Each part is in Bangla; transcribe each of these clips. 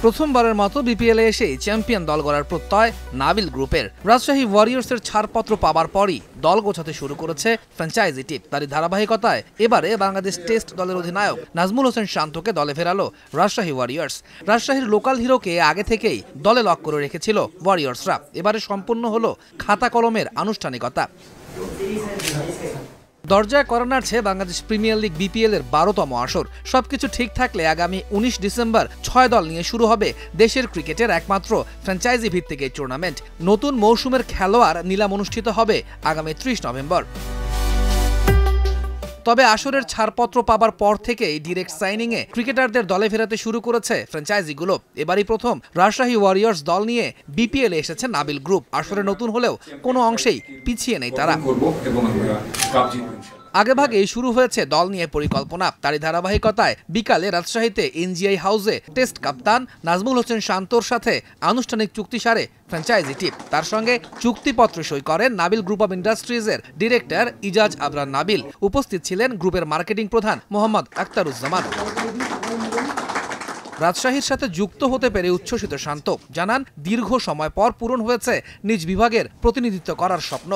প্রথমবারের মতো বিপিএলে এসে চ্যাম্পিয়ন দল গড়ার প্রত্যয় নাবিল গ্রুপের। রাজশাহী ওয়ারিয়র্সের ছাড়পত্র পাবার পরই দল গোছাতে শুরু করেছে ফ্র্যাঞ্চাইজি টিম। তারই ধারাবাহিকতায় এবারে বাংলাদেশ টেস্ট দলের অধিনায়ক নাজমুল হোসেন শান্তকে দলে ফেরালো রাজশাহী ওয়ারিয়র্স। রাজশাহীর লোকাল হিরোকে আগে থেকেই দলে লক করে রেখেছিল ওয়ারিয়র্সরা। এবারে সম্পূর্ণ হলো খাতা কলমের আনুষ্ঠানিকতা। দরজায় করা নাড়ছে বাংলাদেশ প্রিমিয়ার লিগ বিপিএল এর 12তম আসর। সবকিছু ঠিক থাকলে আগামী 19 ডিসেম্বর 6 দল নিয়ে শুরু হবে দেশের ক্রিকেটের একমাত্র ফ্র্যাঞ্চাইজি ভিত্তিক এই টুর্নামেন্ট। নতুন মৌসুমের খেলোয়াড় নিলাম অনুষ্ঠিত হবে আগামী 30 নভেম্বর। তবে আসরের ছাড়পত্র পাবার পর থেকেই ডিরেক্ট সাইনিংয়ে ক্রিকেটারদের দলে ফেরাতে শুরু করেছে ফ্র্যাঞ্চাইজিগুলো। এবারই প্রথম রাজশাহী ওয়ারিয়র্স দল নিয়ে বিপিএলে এসেছে নাবিল গ্রুপ। আসরে নতুন হলেও কোনো অংশেই পিছিয়ে নেই তারা। আগেভাগেই শুরু হয়েছে দল নিয়ে পরিকল্পনা। তারই ধারাবাহিকতায় বিকালে রাজশাহীতে এনজিআই হাউসে টেস্ট কাপ্তান নাজমুল হোসেন শান্তর সাথে আনুষ্ঠানিক চুক্তি সারে ফ্র্যাঞ্চাইজি টিম। তার সঙ্গে চুক্তিপত্র সই করেন নাবিল গ্রুপ অব ইন্ডাস্ট্রিজের ডিরেক্টর ইজাজ আবরার নাবিল। উপস্থিত ছিলেন গ্রুপের মার্কেটিং প্রধান মোহাম্মদ আখতারুজ্জামান। রাজশাহীর সাথে যুক্ত হতে পেরে উচ্ছ্বসিত শান্ত জানান, দীর্ঘ সময় পর পূরণ হয়েছে নিজ বিভাগের প্রতিনিধিত্ব করার স্বপ্ন।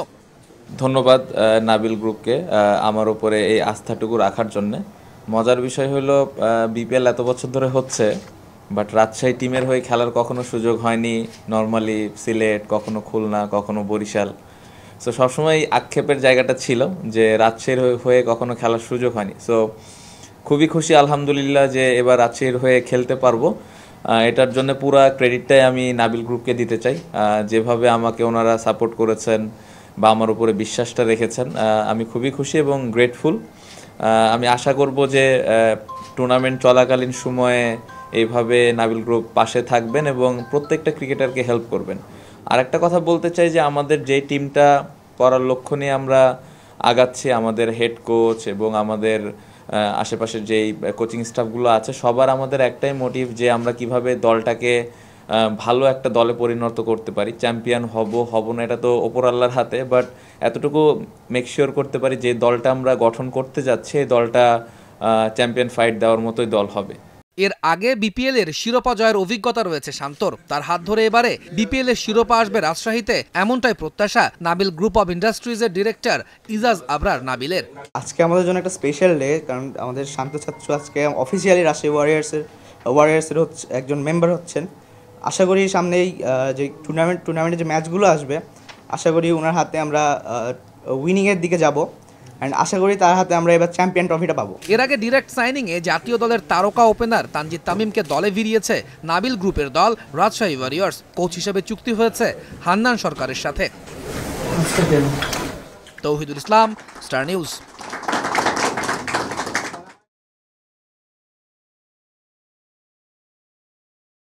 ধন্যবাদ নাবিল গ্রুপকে আমার উপরে এই আস্থাটুকু রাখার জন্য। মজার বিষয় হলো বিপিএল এত বছর ধরে হচ্ছে, বাট রাজশাহী টিমের হয়ে খেলার কখনো সুযোগ হয়নি। নর্মালি সিলেট, কখনো খুলনা, কখনো বরিশাল। সো সবসময় আক্ষেপের জায়গাটা ছিল যে রাজশাহীর হয়ে কখনো খেলার সুযোগ হয়নি। সো খুবই খুশি আলহামদুলিল্লাহ যে এবার রাজশাহীর হয়ে খেলতে পারবো। এটার জন্য পুরো ক্রেডিটটাই আমি নাবিল গ্রুপকে দিতে চাই। যেভাবে আমাকে ওনারা সাপোর্ট করেছেন বা আমার উপরে বিশ্বাসটা রেখেছেন, আমি খুবই খুশি এবং গ্রেটফুল। আমি আশা করব যে টুর্নামেন্ট চলাকালীন সময়ে এইভাবে নাবিল গ্রুপ পাশে থাকবেন এবং প্রত্যেকটা ক্রিকেটারকে হেল্প করবেন। আর একটা কথা বলতে চাই যে আমাদের যে টিমটা করার লক্ষ্য নিয়ে আমরা আগাচ্ছি, আমাদের হেড কোচ এবং আমাদের আশেপাশের যেই কোচিং স্টাফগুলো আছে, সবার আমাদের একটাই মোটিভ যে আমরা কিভাবে দলটাকে ভালো একটা দলে পরিণত করতে পারি। চ্যাম্পিয়ন হব না এটা তো ওপর আল্লাহর হাতে, বাট এতটুকু মেক শিওর করতে পারি যে দলটা আমরা গঠন করতে যাচ্ছি এই দলটা চ্যাম্পিয়ন ফাইট দেওয়ার মতোই দল হবে। এর আগে বিপিএল এর শিরোপা জয়ের অভিজ্ঞতা রয়েছে শান্তর। তার হাত ধরে এবারে বিপিএল এর শিরোপা আসবে রাজশাহীতে, এমনটাই প্রত্যাশা নাবিল গ্রুপ অব ইন্ডাস্ট্রিজের ডিরেক্টর ইজাজ আবরার নাবিলের। আজকে আমাদের জন্য একটা স্পেশাল ডে, কারণ আমাদের শান্ত ছাত্র আজকে অফিসিয়ালি রাজশাহী ওয়ারিয়ার্সের একজন মেম্বার হচ্ছেন। আশা করি সামনেই যে টুর্নামেন্টের যে ম্যাচগুলো আসবে, আশা করি ওনার হাতে আমরা উইনিংয়ের দিকে যাব। অ্যান্ড আশা করি তার হাতে আমরা এবার চ্যাম্পিয়ন ট্রফিটা পাবো। এর আগে ডিরেক্ট সাইনিংয়ে জাতীয় দলের তারকা ওপেনার তানজিদ তামিমকে দলে ভিড়িয়েছে নাবিল গ্রুপের দল রাজশাহী ওয়ারিয়র্স। কোচ হিসেবে চুক্তি হয়েছে হান্নান সরকারের সাথে। তৌহিদুল ইসলাম, স্টার নিউজ।